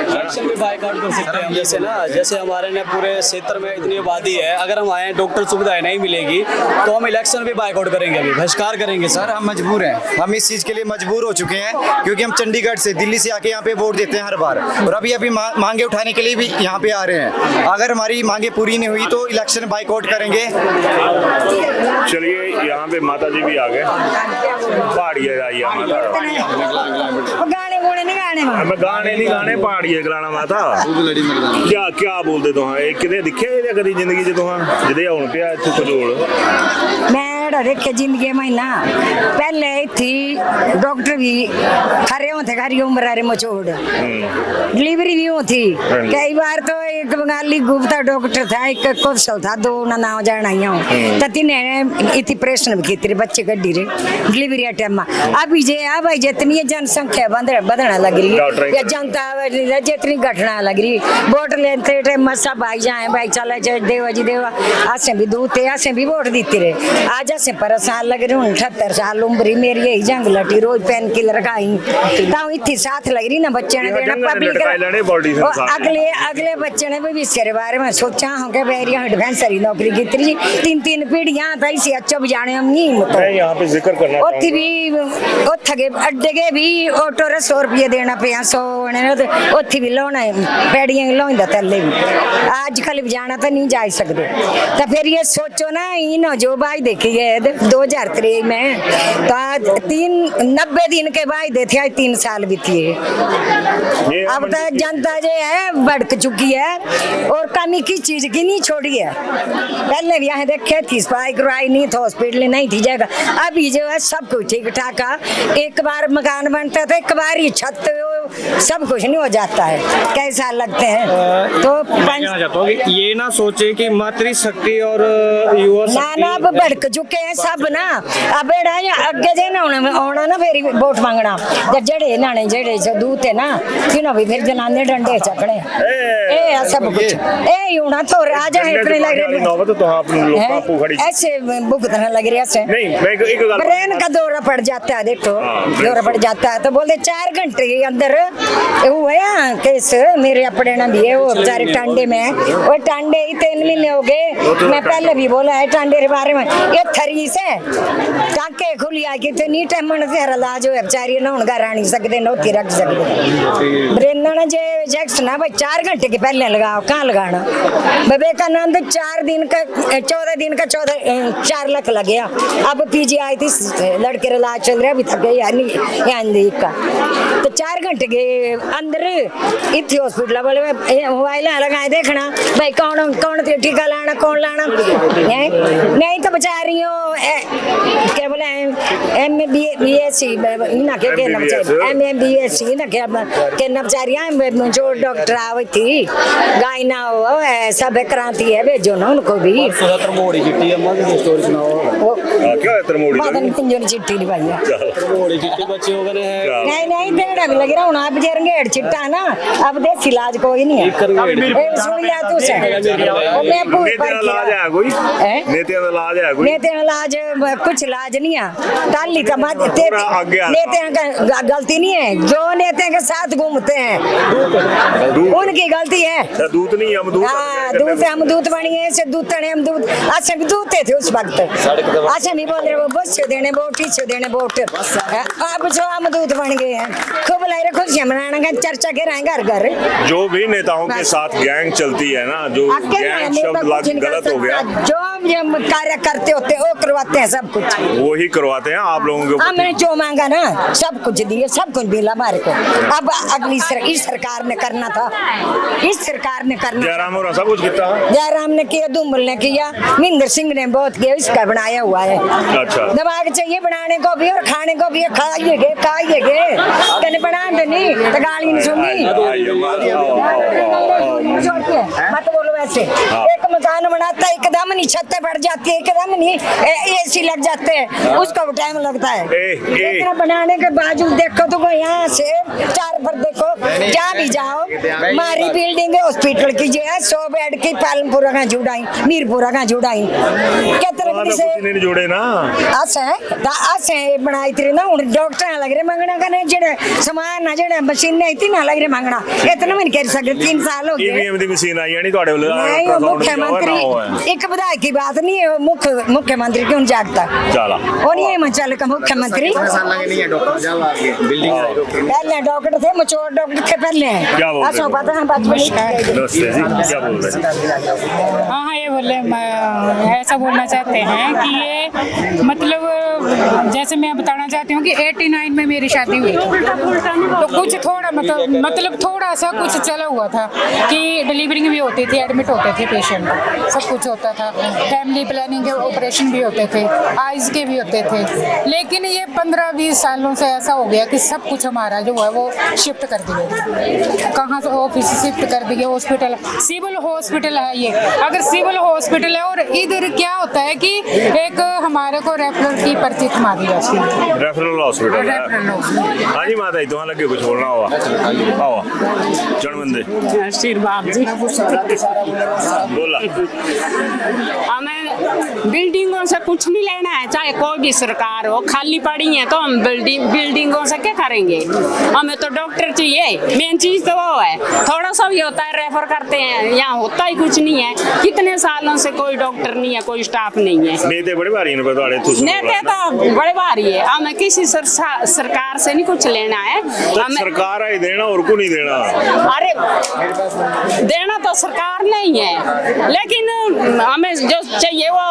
इलेक्शन भी बाइकआउट कर सकते हैं जैसे ना, जैसे हमारे ने पूरे क्षेत्र में इतनी आबादी है, अगर हम आए डॉक्टर सुविधाएं नहीं मिलेगी तो हम इलेक्शन भी बाइकआउट करेंगे, अभी बहिष्कार करेंगे। सर हम मजबूर हैं, हम इस चीज़ के लिए मजबूर हो चुके हैं क्योंकि हम चंडीगढ़ से दिल्ली से आके यहाँ पे वोट देते हैं हर बार, और अभी मांगे उठाने के लिए भी यहाँ पे आ रहे हैं। अगर हमारी मांगे पूरी नहीं हुई तो इलेक्शन बाइकआउट करेंगे। चलिए यहाँ पे माता जी भी आ गए, पहाड़िए आइए माता, गाने नहीं गाने पहाड़िए गलाना माता, क्या बोलते तुहां किते दिखे कदी जिंदगी च तुहां जिदे हुण पिया इत्थे कचोड़? मैं देखे जिंदगी में ना पहले थी डॉक्टर भी खरे होते खरी उम्र रे मचोड़, डिलीवरी भी होती कई बार। तो एक बंगाली गुप्ता डॉक्टर था, एक कौशल था, दो ना नाम जाना ही तो तीन इतनी ऑपरेशन भी की बच्चे गड्डी रे डिलीवरी टाइम। अभी जितनी जनसंख्या बढ़ना लग रही या जनता जितनी घटना लग रही, वोट लेते टाइम सब भाई जाए भाई चले जाए देवा जी देवा, असें भी दूते असें भी वोट दीते रहे। आज असें परेशान लग रही, 78 साल उम्र मेरी यही जंग लटी, रोज पेन किलर खाई ताऊ इतनी साथ लग रही ना बच्चे ने देना पब्लिक। अगले बच्चे ने भी इसके बारे में सोचा हूँ कि मेरी डिफेंसरी नौकरी की 3 पीढ़ियां था इसी अच्छा भी जाने हम नहीं यहाँ पे जिक्र करना उठी भी उठगे अड्डे के भी ऑटो रे 100 रुपये देना पिया 100 उठी भी लाना पैड़ियां लाइंदा थले भी आजकल भी जाना तो नहीं जा सकते। तो फिर ये सोचो ना इन जो बाई देखी है 2003 में तो 90 दिन के बाद थे, आज 3 साल बीती है। अब तो जनता जो है भड़क चुकी है और कमी की चीज की नहीं छोड़ी है। पहले भी यहाँ देखे थी सफाई करवाई नहीं तो हॉस्पिटल नहीं थी जगह, अभी जो है सब कुछ ठीक ठाक है। एक बार मकान बनता था, एक बार ही छत सब कुछ नहीं हो जाता है, कैसा लगते हैं। तो ये ना सोचे कि मातृशक्ति और युवा ना अब भड़क चुके हैं सब ना। अब अगे जे आना ना फिर वोट मांगना जड़े नाने जेड़े दूत है ना तीनों भी फिर जनाने डंडे चकने ए सब कुछ ए होना तो राजा है इतने लग रहे ऐसे भुगतना लग रही ऐसे ब्रेन का दौरा पड़ जाता है। देखो दौरा पड़ जाता है तो बोलते 4 घंटे के अंदर वो है केस मेरे अपने ना भी है वो बेचारे टांडे में, वो टांडे 3 महीने हो गए। मैं पहले भी बोला है टांडे के बारे में, ये थरी से टाके खुली आई कि तो नी टाइम मन से इलाज हो बेचारी ना उनका रानी सकते नौती रख सकते ब्रेन ना जे जैक्स ना भाई 4 घंटे के पहले लगाओ, कहाँ लगाना। विवेकानंद 4 दिन का 14 दिन का 4 लाख लग गया। अब पीजी आई थी लड़के इलाज चल रहा अभी तक यानी का तो 4 घंटे के अंदर इतनी हॉस्पिटल वाले मोबाइल लगाए देखना भाई कौन कौन टीका लाना कौन लाना नहीं तो बचा रही हूँ क्या बोले MBSc ना के MBSc ना के नवचारियाँ जो डॉक्टर आई थी गाय ना हो सब क्रांति है भेजो ना उनको भी चिट्ठी नहीं भैया नहीं देना भी लग रहा हूँ आप जेरंगेड़ चिट्टा ना अब देसी इलाज कोई नहीं है सुन लिया तू से नेते इलाज कुछ इलाज नहीं है ताली का नेताओं का गलती नहीं है, जो नेता के साथ घूमते हैं उनकी गलती है। दूत नहीं अमदूत। हाँ, दूत अमदूत बनी है, से दूत ने अमदूत अच्छा भी दूते थे उस वक्त। अच्छा नहीं बोल रहे वो बस देने वोट ही देने वोट, अब जो अमदूत बन गए हैं खूब लाई खुशियां मनाना का चर्चा के रहे घर घर। जो भी नेताओं के साथ गैंग चलती है ना, जो गैंग शब्द गलत हो गया, जो कार्य करते होते वो करवाते हैं सब कुछ, वो ही करवाते हैं आप लोगों के। हमने जो मांगा ना सब कुछ दिए, सब कुछ मिला हमारे को। अब अगली इस सरकार ने करना था, इस सरकार ने करना। जयराम और सब कुछ किया, जयराम ने किया, धूमल ने किया, महेंद्र सिंह ने बहुत किया, इसका बनाया हुआ है। अच्छा दिमाग चाहिए बनाने को भी और खाने को भी, खाइएगे कहने बना नहीं तो गाली नहीं सुननी। मत बोलो वैसे, एक मकान बनाता है एकदम नहीं, छत बढ़ जाती है एकदम नहीं, एसी लग जाते हैं उसको टाइम लगता है। इतना बनाने के बावजूद देखो तो यहाँ से 4 पर देखो जहाँ भी जाओ, हमारी बिल्डिंग है हॉस्पिटल की जो है 100 बेड की, पालमपुरा का जुड़ाई, मीरपुरा का जुड़ाई, नहीं जोड़े ना आसे बनाई थी ना। डॉक्टर लग रहे मंगना का जेड़े सामान ना जेड़े मशीन नहीं थी ना लग रहे मंगना, इतना मैं कर सकते 3 साल हो गए। ईवीएम दी मशीन आई यानी ਤੁਹਾਡੇ मुख्यमंत्री एक विधायक की बात नहीं है, मुख्यमंत्री क्यों जागता चला और ये मंचल का मुख्यमंत्री पहले डॉक्टर थे, मचोर डॉक्टर थे पहले। क्या बोल रहे पता है बात में क्या बोल रहे? हाँ ये बोले ऐसा बोलना चाहते हैं कि ये मतलब जैसे मैं बताना चाहती हूँ कि 89 में मेरी शादी हुई थी, तो कुछ थोड़ा मतलब थोड़ा सा कुछ चला हुआ था कि डिलीवरी भी होती थी, एडमिट होते थे पेशेंट, सब कुछ होता था, फैमिली प्लानिंग के ऑपरेशन भी होते थे, आइज़ के भी होते थे। लेकिन ये 15-20 सालों से ऐसा हो गया कि सब कुछ हमारा जो है वो शिफ्ट कर दिए, कहाँ से ऑफिस शिफ्ट कर दिए, हॉस्पिटल सिविल हॉस्पिटल है ये। अगर सिविल हॉस्पिटल है और इधर क्या होता है कि एक हमारे को रेफरल की पर्ची थमा दी जाती है, रेफरल हॉस्पिटल है। हाँ जी माता जी, तुम्हारा लगे कुछ बोलना हुआ आओ जनबंदे आशीर्वाद जी बोला। हमें बिल्डिंगों से कुछ नहीं लेना है, चाहे कोई भी सरकार हो, खाली पड़ी है तो हम बिल्डिंगों से क्या करेंगे, हमें तो डॉक्टर चाहिए, मेन चीज तो वो है। थोड़ा सा भी होता है रेफर करते हैं, यहाँ होता ही कुछ नहीं है, कितने सालों से कोई डॉक्टर नहीं है, कोई स्टाफ नहीं है। नेते बड़े भारी हैं, नेते तो बड़े भारी है, हमें किसी सरकार से नहीं कुछ लेना है, हमें सरकार है देना और को नहीं देना। अरे देना तो सरकार नहीं है, लेकिन हमें जो चाहिए वो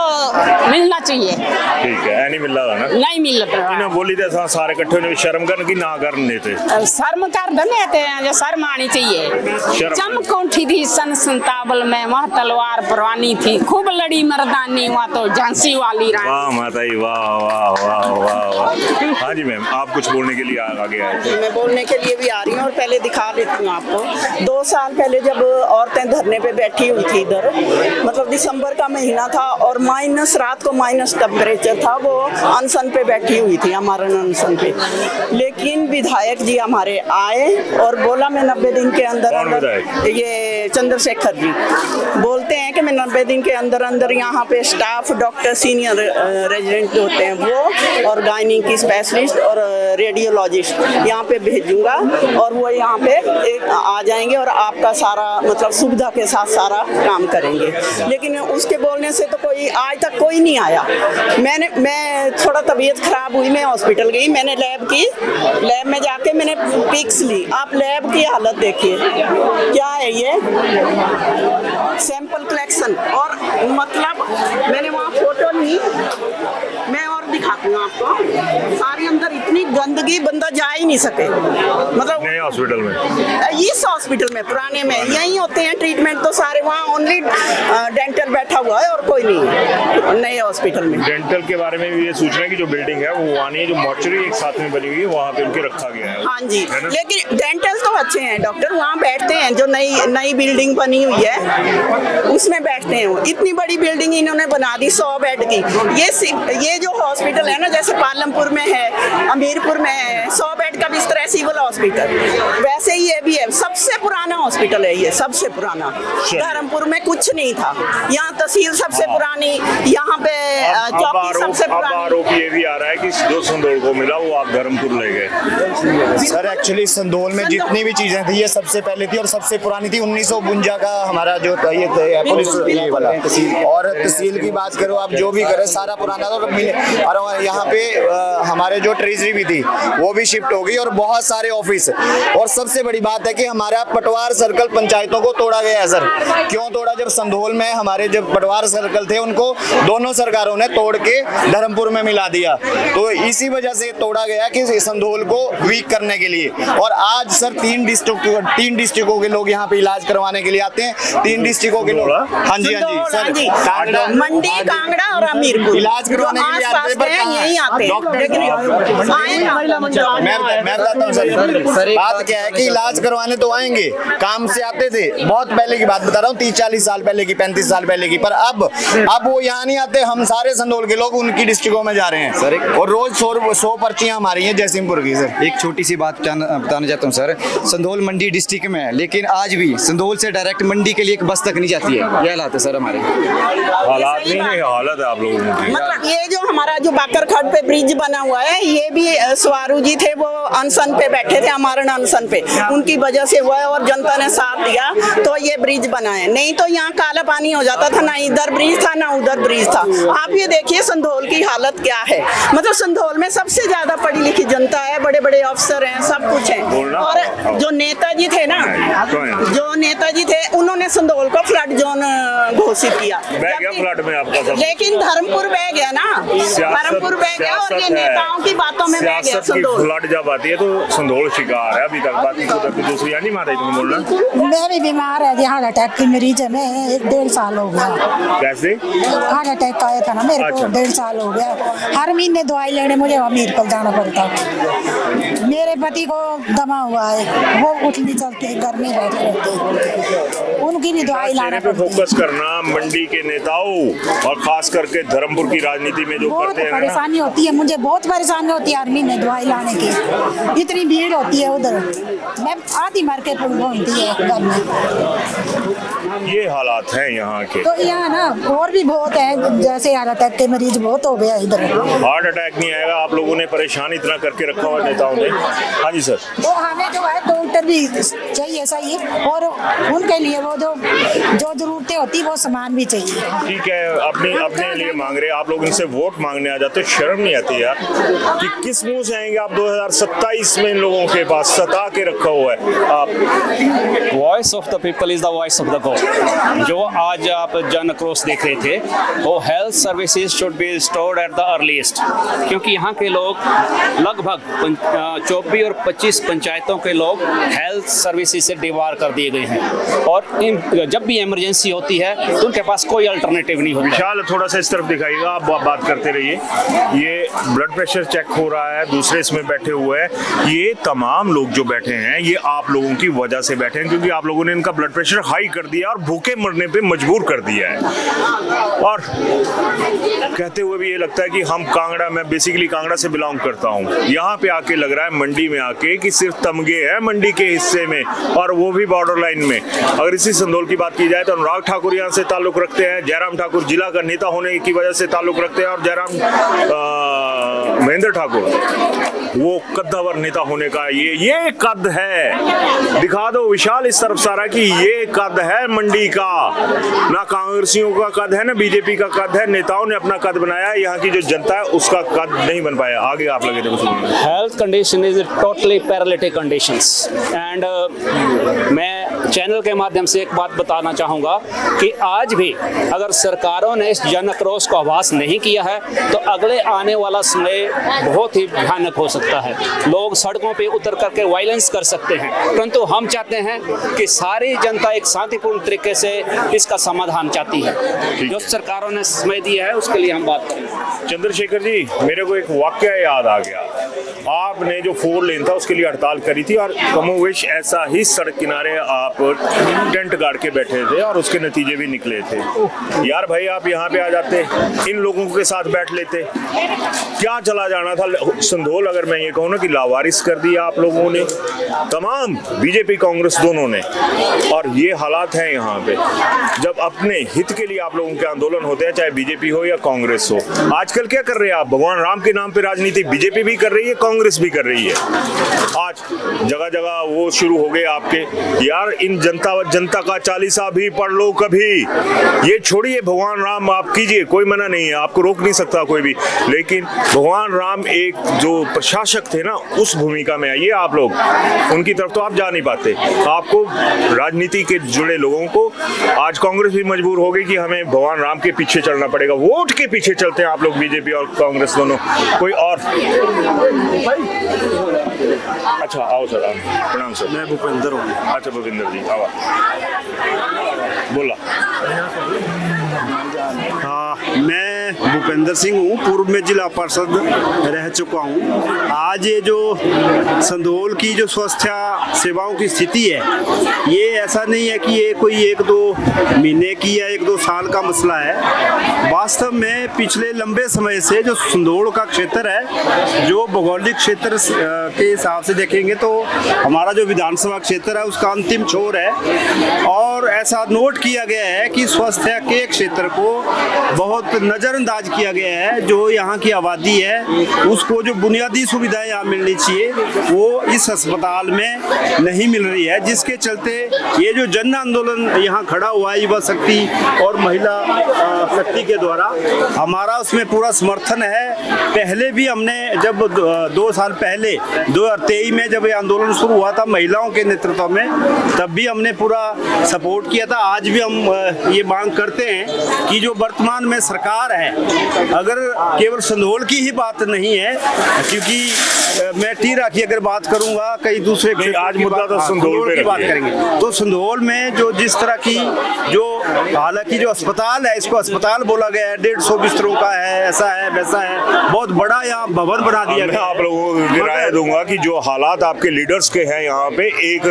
मिलना चाहिए। ठीक है, नहीं मिल रहा ना, नहीं मिल रहा। इन्हें बोली थे सारे इकट्ठे ने शर्म करने की ना करने देते, शर्म कर देते हैं, जो शर्म आनी चाहिए। चमकोठी थी सन 57 में, वह तलवार परवानी थी, खूब लड़ी मर्दानी, वहाँ तो झांसी वाली रानी। वाह माता जी, वाह वाह वाह वाह वाह। हाँ जी मैम, आप कुछ बोलने के लिए आगे आए थे? मैं बोलने के लिए भी आ रही हूँ और पहले दिखा देती हूँ आपको। 2 साल पहले जब औरतें धरने पे बैठी हुई थी इधर, मतलब दिसंबर का महीना था और रात को माइनस टेम्परेचर था, वो अनशन पे बैठी हुई थी, हमारे अनशन पे। लेकिन विधायक जी हमारे आए और बोला मैं 90 दिन के अंदर ये चंद्रशेखर जी बोलते हैं कि मैं 90 दिन के अंदर यहाँ पे स्टाफ, डॉक्टर, सीनियर रेजिडेंट होते हैं वो, और गायनी की स्पेशलिस्ट और रेडियोलॉजिस्ट यहाँ पे भेजूंगा और वो यहाँ पे आ जाएंगे और आपका सारा मतलब सुविधा के साथ सारा काम करेंगे। लेकिन उसके बोलने से तो कोई आज तक कोई नहीं आया। मैं थोड़ा तबीयत खराब हुई, मैं हॉस्पिटल गई, मैंने लैब में जाके मैंने पिक्स ली। आप लैब की हालत देखिए, क्या है ये सैंपल कलेक्शन, और मतलब मैंने वहाँ फोटो ली, मैं और दिखाती हूँ आपको, सारी अंदर इतनी गंदगी, बंदा जा ही नहीं सके। मतलब नए हॉस्पिटल में, इस हॉस्पिटल में, पुराने में यही होते हैं ट्रीटमेंट तो सारे, वहाँ ओनली डेंटल बैठा हुआ है और कोई नहीं। नए हॉस्पिटल में डेंटल के बारे में भी ये सूचना है कि जो बिल्डिंग है वो वहाँ नहीं, जो मॉर्चरी एक साथ में बनी हुई है वहाँ पे उनके रखा गया है। हाँ जी, लेकिन डेंटल तो अच्छे हैं डॉक्टर, वहाँ बैठते हैं, जो नई बिल्डिंग बनी हुई है उसमें बैठते हैं। इतनी बड़ी बिल्डिंग इन्होंने बना दी 100 बेड की। ये जो हॉस्पिटल है है ना, जैसे पालमपुर में है, हमीरपुर में है 100 बेड का बिस्तर है सिविल हॉस्पिटल, वैसे ही ये भी है। सबसे पुराना हॉस्पिटल है ये, सबसे पुराना। धर्मपुर में कुछ नहीं था, यहाँ तहसील सबसे पुरानी, यहाँ पे चौकी सबसे पुरानी। आरोप ये भी आ रहा है कि जो संदोल को मिला वो आप धर्मपुर ले गए। सर एक्चुअली संदोल में जितनी भी चीजें थी ये सबसे पहले थी और सबसे पुरानी थी। 1952 का हमारा जो ये पुलिस ये वाला, और तहसील की बात करो आप, जो भी करे सारा पुराना था। और यहाँ पे हमारे जो ट्रेजरी भी थी वो भी शिफ्ट हो गई और बहुत सारे ऑफिस। और सबसे बड़ी बात है कि हमारा पटवार सर्कल पंचायतों को तोड़ा गया है। सर क्यों तोड़ा? जब संदोल में हमारे जब पटवार सर्कल थे उनको दोनों सरकारों ने तोड़ के धर्मपुर में मिला दिया, तो इसी वजह से तोड़ा गया कि संदोल को वीक करने के लिए। और आज सर 3 डिस्ट्रिक्टों के लोग यहाँ पे इलाज करवाने के लिए आते हैं। 3 डिस्ट्रिक्टों के लोग, हाँ जी सर, मंडी, कांगड़ा और हमीरपुर इलाज करवाने के लिए आते हैं, यही आते हैं। मैं बताता हूँ सर, बात क्या है कि इलाज करवाने तो आएंगे, काम से आते थे, बहुत पहले की बात बता रहा हूँ, 30-40 साल पहले की, 35 साल पहले की। पर अब वो यहाँ नहीं आते, हम सारे संदोल के लोग उनकी डिस्ट्रिक्टों में जा रहे हैं सर। और रोज 100 पर्चियां हमारी हैं जयसिंहपुर की। सर एक छोटी सी बात बताना चाहता हूँ सर, संदोल मंडी डिस्ट्रिक्ट में है, लेकिन आज भी संदोल से डायरेक्ट मंडी के लिए एक बस तक नहीं जाती है। यह हालात है सर हमारे। हालात नहीं है, हालत है आप लोगों की। मतलब ये जो हमारा जो बाकरखड़ पे ब्रिज बना हुआ है, ये भी स्वारू जी थे, वो अनशन पे बैठे थे, अमरण अनशन पे, उनकी वजह से हुआ है और जनता ने साथ दिया तो ये ब्रिज बना है। नहीं तो यहाँ काला पानी हो जाता था, ना इधर ब्रिज था ना उधर ब्रिज था। आप ये देखिए संदोल की हालत क्या है। मतलब संदोल में सबसे ज्यादा पढ़ी लिखी जनता है, बड़े बड़े अफसर हैं, सब कुछ है। और जो नेताजी थे ना, जो नेताजी थे, उन्होंने संदोल को फ्लड जोन घोषित किया। फ्लड में आपका सब, लेकिन धर्मपुर बह गया ना, धर्मपुर बह गया और ये नेताओं की बातों में बह गया संदोल। फ्लड जब आती है तो संदोल शिकार है अभी तक। बाकी तो दूसरी नहीं माता तुम बोल रहा। मैं भी बीमार है, हार्ट अटैक की मरीज है मैं, 1-1.5 साल हो गया। कैसे? हार्ट अटैक आया था ना मेरे को, 1.5 साल हो गया। हर महीने दवाई लेने मुझे हमीरपुर जाना पड़ता। मेरे पति को दमा हुआ है, वो उठ नहीं चलते, घर में बैठे रहते, उनकी भी दवाई लाना पड़ती है। फोकस करना मंडी के नेताओं और खास करके धर्मपुर की राजनीति में जो करते हैं, परेशानी होती है, मुझे बहुत परेशानी होती है हर महीने दवाई लाने की। इतनी भीड़ होती है उधर, मैं आधी मर के घूमती है घर में। ये हालात हैं यहाँ के। तो यहाँ ना और भी बहुत है, जैसे हार्ट अटैक के मरीज बहुत हो गया इधर। हार्ट अटैक नहीं आएगा, आप लोगों ने परेशान इतना करके रखा हुआ नेताओं ने। हाँ जी सर। तो हमें जो है डॉक्टर भी चाहिए सही, और उनके लिए वो जो जरूरतें होती है वो सामान भी चाहिए। ठीक है, अपने लिए मांग रहे, आप लोग इनसे वोट मांगने आ जाते, शर्म नहीं आती यार कि किस मुंह से आएंगे आप 2027 में इन लोगों के पास सता के रखा हुआ है आप। Voice of the people is the voice of the God. जो आज आप जन आक्रोश देख रहे थे, वो health services should be restored at the earliest, क्योंकि यहाँ के लोग लगभग 24 और 25 पंचायतों के लोग हेल्थ सर्विसेज से डिवार कर दिए गए हैं। और जब भी इमरजेंसी होती है तो उनके पास कोई अल्टरनेटिव नहीं होता। विशाल थोड़ा सा इस तरफ दिखाइएगा, आप बात करते रहिए। ये ब्लड प्रेशर चेक हो रहा है, दूसरे इसमें बैठे हुए हैं। ये तमाम लोग जो बैठे हैं ये आप लोगों की वजह से बैठे हैं, क्योंकि आप लोगों ने इनका ब्लड प्रेशर हाई कर दिया और भूखे मरने पे मजबूर कर दिया है। और कहते हुए भी ये लगता है कि हम कांगड़ा, मैं बेसिकली कांगड़ा से बिलोंग करता हूँ, यहाँ पे आके लग रहा है मंडी में आके कि सिर्फ तमगे हैं मंडी के हिस्से में, और वो भी बॉर्डर लाइन में। अगर इसी संदोल की बात की जाए तो अनुराग ठाकुर यहाँ से ताल्लुक रखते हैं, जयराम ठाकुर जिला का नेता होने की वजह से ताल्लुक रखते हैं, और जयराम महेंद्र ठाकुर वो कद्दावर नेता होने का ये कद है। दिखा दो विशाल इस तरफ सारा कि ये कद है मंडी का, ना कांग्रेसियों का कद है ना बीजेपी का कद है। नेताओं ने अपना कद बनाया, यहाँ की जो जनता है उसका कद नहीं बन पाया। आगे आप लगे थे सुनिए। Health condition is totally paralytic conditions and मैं चैनल के माध्यम से एक बात बताना चाहूँगा कि आज भी अगर सरकारों ने इस जन आक्रोश को आभास नहीं किया है तो अगले आने वाला समय बहुत ही भयानक हो सकता है। लोग सड़कों पे उतर करके वायलेंस कर सकते हैं, परंतु हम चाहते हैं कि सारी जनता एक शांतिपूर्ण तरीके से इसका समाधान चाहती है। जो सरकारों ने समय दिया है उसके लिए हम बात करें। चंद्रशेखर जी, मेरे को एक वाक्य याद आ गया। आपने जो 4 लेन था उसके लिए हड़ताल करी थी और कमोवेश ऐसा ही सड़क किनारे आप टेंट गाड़ के बैठे थे और उसके नतीजे भी निकले थे। यार भाई आप यहाँ पे आ जाते, इन लोगों के साथ बैठ लेते, क्या चला जाना था। संधोल अगर मैं ये कहूँ ना कि लावारिस कर दिया आप लोगों ने, तमाम बीजेपी कांग्रेस दोनों ने, और ये हालात हैं यहाँ पे। जब अपने हित के लिए आप लोगों के आंदोलन होते हैं, चाहे बीजेपी हो या कांग्रेस हो। आजकल क्या कर रहे हैं आप, भगवान राम के नाम पे राजनीति बीजेपी भी कर रही है, कांग्रेस भी कर रही है। आज जगह जगह वो शुरू हो गए आपके। यार इन जनता का चालीसा भी पढ़ लो कभी, ये छोड़िए भगवान राम आप कीजिए, कोई मना नहीं है, आपको रोक नहीं सकता कोई भी, लेकिन भगवान राम एक जो प्रशासक थे ना उस भूमिका में आइए आप लोग, उनकी तरफ तो आप जा नहीं पाते। आपको राजनीति के जुड़े लोगों को आज कांग्रेस भी मजबूर हो गई कि हमें भगवान राम के पीछे चलना पड़ेगा, वोट के पीछे चलते हैं आप लोग, बीजेपी और कांग्रेस दोनों। कोई और? अच्छा आओ सर, प्रणाम सर। मैं भूपेंद्र हूँ। अच्छा भूपेंद्र जी आओ, बोला। हाँ, मैं भूपेंद्र सिंह हूँ, पूर्व में जिला पार्षद रह चुका हूँ। आज ये जो संधोल की जो स्वास्थ्य सेवाओं की स्थिति है, ये ऐसा नहीं है कि ये कोई 1-2 महीने की या 1-2 साल का मसला है। वास्तव में पिछले लंबे समय से जो संधोल का क्षेत्र है, जो भौगोलिक क्षेत्र के हिसाब से देखेंगे तो हमारा जो विधानसभा क्षेत्र है उसका अंतिम छोर है, और ऐसा नोट किया गया है कि स्वास्थ्य के क्षेत्र को बहुत नज़रअंदाज किया गया है। जो यहाँ की आबादी है उसको जो बुनियादी सुविधाएं यहाँ मिलनी चाहिए वो इस अस्पताल में नहीं मिल रही है, जिसके चलते ये जो जन आंदोलन यहाँ खड़ा हुआ है युवा शक्ति और महिला शक्ति के द्वारा, हमारा उसमें पूरा समर्थन है। पहले भी हमने जब 2 साल पहले 2023 में जब ये आंदोलन शुरू हुआ था महिलाओं के नेतृत्व में, तब भी हमने पूरा सपोर्ट किया था। आज भी हम ये मांग करते हैं कि जो वर्तमान में सरकार है, अगर केवल संधोल की ही बात नहीं है, क्योंकि मैं टीरा की अगर बात करूंगा, कई दूसरे आज मुद्दा तो संधोल की बात करेंगे, तो संधोल में जो जिस तरह की जो हालांकि जो अस्पताल है, इसको अस्पताल बोला गया है, 150 बिस्तरों का है, ऐसा है वैसा है, बहुत बड़ा यहाँ भवन बना दिया गया। आप लोगों को राय दूंगा कि जो हालात आपके लीडर्स के हैं यहाँ पे, एक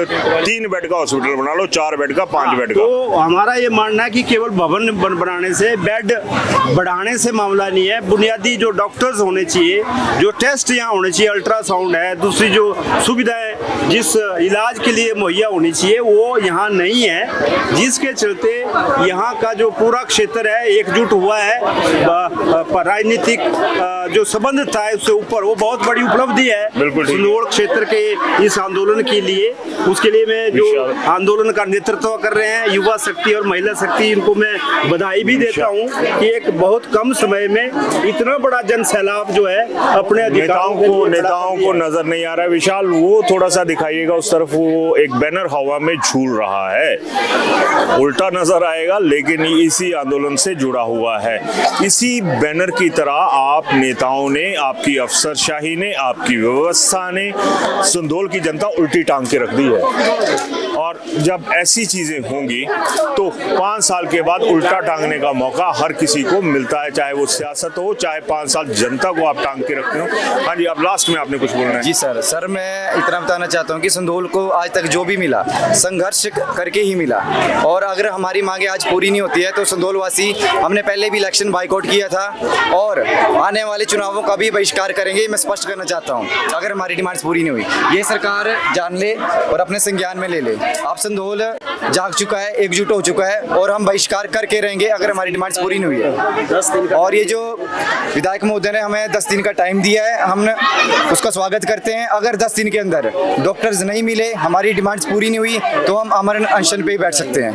3 बेड का हॉस्पिटल बना लो, 4 बेड का, 5 बेड का। तो हमारा ये मानना है कि केवल भवन बनाने से, बेड बढ़ाने से मामला नहीं है। बुनियादी जो डॉक्टर्स होने चाहिए, जो टेस्ट यहाँ होने चाहिए, अल्ट्रासाउंड है, दूसरी जो सुविधाएं जिस इलाज के लिए मुहैया होनी चाहिए वो यहाँ नहीं है, जिसके चलते यहाँ का जो पूरा क्षेत्र है एकजुट हुआ है। राजनीतिक जो संबंध था उससे ऊपर वो बहुत बड़ी उपलब्धि है संधोल क्षेत्र के इस आंदोलन के लिए। उसके लिए मैं जो आंदोलन का नेतृत्व कर रहे हैं युवा शक्ति और महिला शक्ति, इनको मैं बधाई भी देता हूँ कि एक बहुत कम समय में इतना बड़ा जन सैलाब जो है अपने नेताओं को नजर नहीं आ रहा है। विशाल वो थोड़ा सा दिखाइएगा उस तरफ, वो एक बैनर हवा में झूल रहा है, उल्टा नजर आएगा लेकिन इसी आंदोलन से जुड़ा हुआ है। इसी बैनर की तरह आप नेताओं ने, आपकी अफसरशाही ने, आपकी व्यवस्था ने संधोल की जनता उल्टी टांग के रख दी है। और जब ऐसी चीजें होंगी तो 5 साल के बाद उल्टा टांगने का मौका हर किसी को मिलता है, चाहे वो सियासत हो, चाहे 5 साल जनता को आप टांग के रखते हो। हाँ जी, अब लास्ट में आपने कुछ बोलना है? जी सर मैं इतना बताना चाहता हूँ कि संधोल को आज तक जो भी मिला संघर्ष करके ही मिला, और अगर हमारी मांगे आज पूरी नहीं होती है तो संधोल वासी, हमने पहले भी इलेक्शन बाइकआउट किया था और आने वाले चुनावों का भी बहिष्कार करेंगे। मैं स्पष्ट करना चाहता हूँ, अगर हमारी डिमांड्स पूरी नहीं हुई, ये सरकार जान ले और अपने संज्ञान में ले ले। आप संधोल जाग चुका है, एकजुट हो चुका है, और हम बहिष्कार करके रहेंगे अगर हमारी डिमांड्स पूरी नहीं हुई है। और ये जो विधायक महोदय ने हमें 10 दिन का टाइम दिया है, हम उसका स्वागत करते हैं। अगर 10 दिन के अंदर डॉक्टर्स नहीं मिले, हमारी डिमांड्स पूरी नहीं हुई, तो हम अमरण अनशन पे बैठ सकते हैं।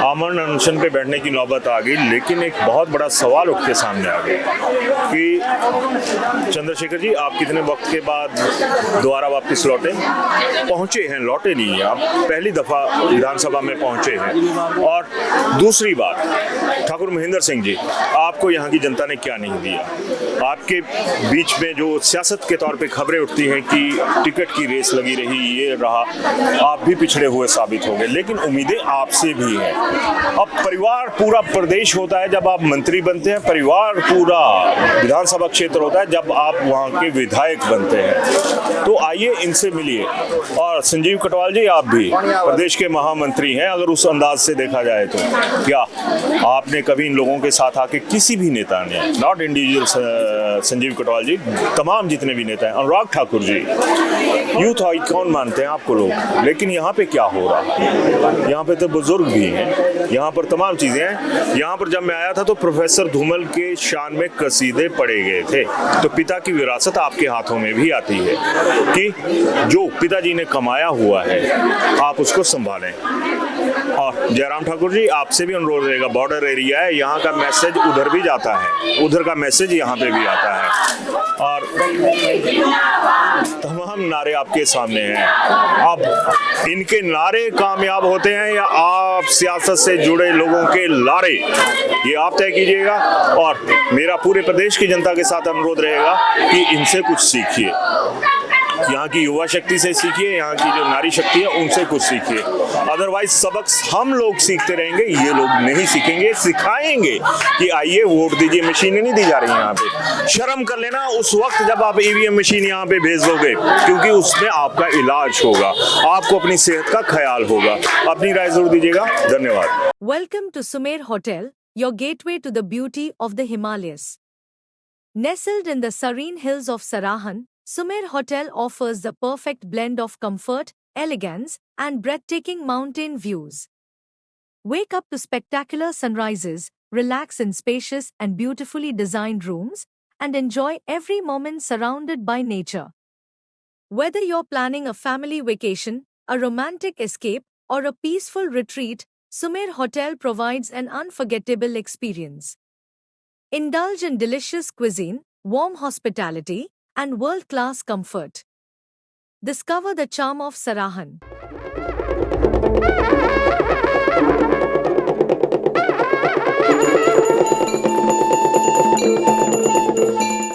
अमरण अनशन पे बैठने की नौबत आ गई, लेकिन एक बहुत बड़ा सवाल उठ के सामने आ गया कि चंद्रशेखर जी आप कितने वक्त के बाद दोबारा वापस लौटे? पहुंचे हैं, लौटे नहीं हैं, आप पहली दफा विधानसभा में पहुंचे हैं। और दूसरी बात, ठाकुर महेंद्र सिंह जी, आपको यहाँ की जनता ने क्या नहीं दिया? आपके बीच में जो सियासत के तौर पे खबरें उठती हैं कि टिकट की रेस लगी रही, ये रहा, आप भी पिछड़े हुए साबित हो गए, लेकिन उम्मीदें आपसे भी हैं। अब परिवार पूरा प्रदेश होता है जब आप मंत्री बनते हैं, परिवार पूरा विधानसभा क्षेत्र होता है जब आप वहाँ के विधायक बनते हैं। तो आइए इनसे मिलिए। और संजीव कटवाल जी, आप भी प्रदेश के महामंत्री हैं, अगर उस अंदाज से देखा जाए तो क्या आपने कभी इन लोगों के साथ आके, किसी भी नेता ने, नॉट इंडिविजुअल संजीव कटवाल जी, तमाम जितने भी नेता हैं, अनुराग ठाकुर जी, यूथ आइकॉन मानते हैं आपको लोग, लेकिन यहाँ पे क्या हो रहा है? यहाँ पे तो बुजुर्ग भी हैं, यहाँ पर तमाम चीजें हैं। यहाँ पर जब मैं आया था तो प्रोफेसर धूमल के शान में कसीदे पढ़े गए थे। तो पिता की विरासत आपके हाथों में भी आती है कि जो पिताजी ने कमाया हुआ है आप उसको संभालें। और जयराम ठाकुर जी, आपसे भी अनुरोध रहेगा, बॉर्डर एरिया है, यहाँ का मैसेज उधर भी जाता है, उधर का मैसेज यहाँ पे भी आता है, और तमाम नारे आपके सामने हैं। अब इनके नारे कामयाब होते हैं या आप सियासत से जुड़े लोगों के लारे, ये आप तय कीजिएगा। और मेरा पूरे प्रदेश की जनता के साथ अनुरोध रहेगा कि इनसे कुछ सीखिए, यहाँ की युवा शक्ति से सीखिए, यहाँ की जो नारी शक्ति है उनसे कुछ सीखिए। अदरवाइज सबक हम लोग सीखते रहेंगे, ये लोग नहीं सीखेंगे, सिखाएंगे कि आइए वोट दीजिए। मशीनें नहीं दी जा रही हैं यहाँ पे, शर्म कर लेना उस वक्त जब आप ईवीएम मशीन यहाँ पे भेज दोगे, क्योंकि उसमें आपका इलाज होगा, आपको अपनी सेहत का ख्याल होगा। अपनी राय जरूर दीजिएगा। धन्यवाद। Welcome to Sumer Hotel, your gateway to the beauty of the Himalayas. Nestled in the serene hills of Sarahan, Sumer Hotel offers the perfect blend of comfort, elegance, and breathtaking mountain views. Wake up to spectacular sunrises, relax in spacious and beautifully designed rooms, and enjoy every moment surrounded by nature. Whether you're planning a family vacation, a romantic escape, or a peaceful retreat, Sumer Hotel provides an unforgettable experience. Indulge in delicious cuisine, warm hospitality, and world-class comfort. Discover the charm of Sarahan.